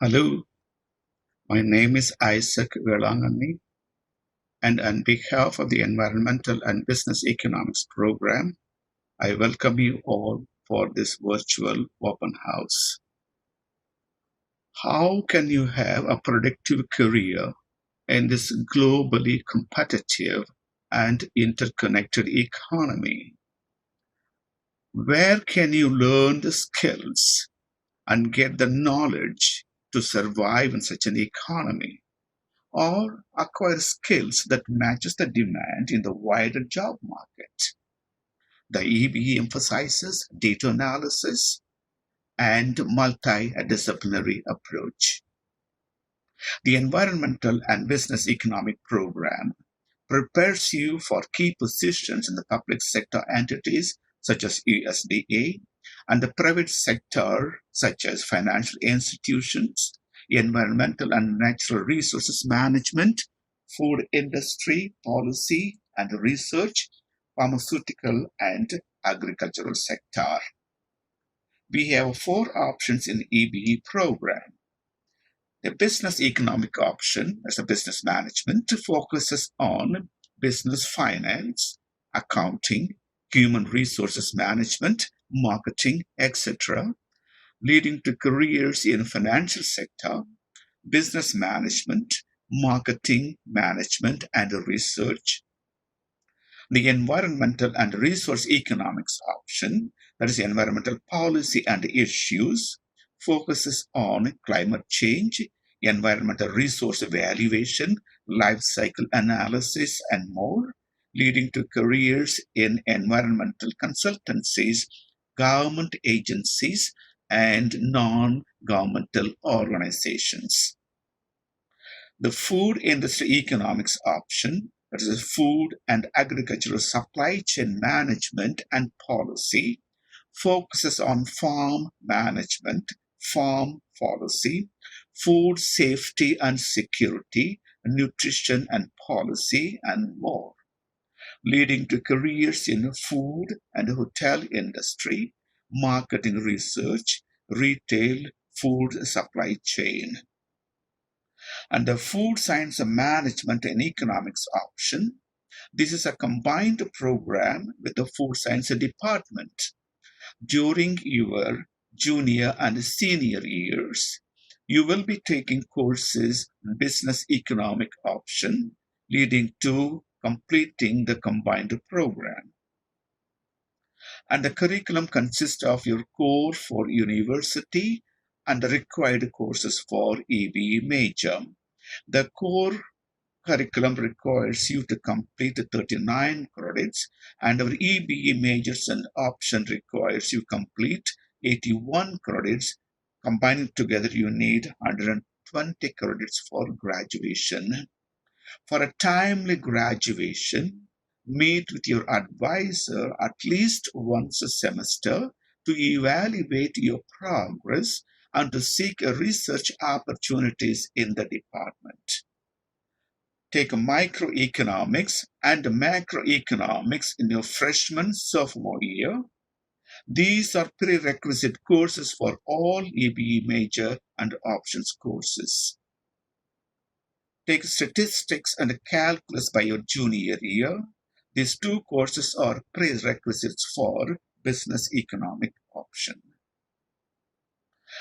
Hello, my name is Isaac Velangani, and on behalf of the Environmental and Business Economics program, I welcome you all for this virtual open house. How can you have a productive career in this globally competitive and interconnected economy? Where can you learn the skills and get the knowledge to survive in such an economy? Or acquire skills that matches the demand in the wider job market. The EBE emphasizes data analysis and multidisciplinary approach. The Environmental and Business Economic Program prepares you for key positions in the public sector entities such as USDA and the private sector such as financial institutions, environmental and natural resources management, food industry, policy and research, pharmaceutical and agricultural sector. We have 4 options in the EBE program. The business economic option, as a business management, focuses on business finance, accounting, human resources management, marketing, etc., leading to careers in financial sector, business management, marketing, management, and research. The environmental and resource economics option, that is environmental policy and issues, focuses on climate change, environmental resource evaluation, life cycle analysis, and more, leading to careers in environmental consultancies, government agencies, and non-governmental organizations. The food industry economics option, that is food and agricultural supply chain management and policy, focuses on farm management, farm policy, food safety and security, nutrition and policy, and more, leading to careers in food and hotel industry, marketing research, retail, food supply chain. And the food science management and economics option, this is a combined program with the food science department. During your junior and senior years, you will be taking courses in business economic option, leading to completing the combined program. And the curriculum consists of your core for university and the required courses for EBE major. The core curriculum requires you to complete 39 credits, and our EBE majors and option requires you complete 81 credits. Combining together, you need 120 credits for graduation. For a timely graduation, meet with your advisor at least once a semester to evaluate your progress and to seek research opportunities in the department. Take microeconomics and macroeconomics in your freshman/sophomore year. These are prerequisite courses for all EBE major and options courses. Take statistics and calculus by your junior year. These 2 courses are prerequisites for business economic option.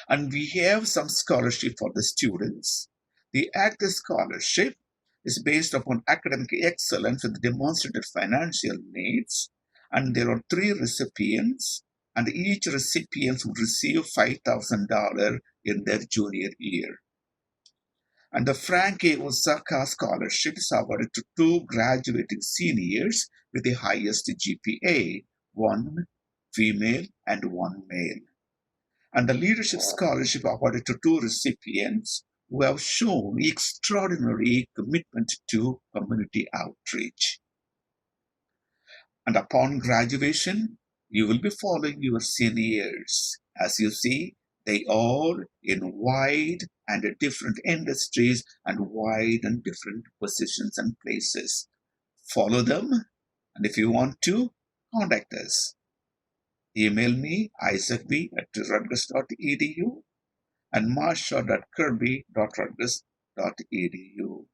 And we have some scholarship for the students. The ACT scholarship is based upon academic excellence with demonstrated financial needs, and there are 3 recipients, and each recipient would receive $5,000 in their junior year. And the Frank A. Osaka Scholarship is awarded to 2 graduating seniors with the highest GPA, 1 female and 1 male. And the Leadership Scholarship awarded to 2 recipients who have shown extraordinary commitment to community outreach. And upon graduation, you will be following your seniors. As you see, they are in wide and different industries and wide and different positions and places. Follow them, and if you want to, contact us. Email me, isaacb@rutgers.edu, and marsha.kirby.rutgers.edu.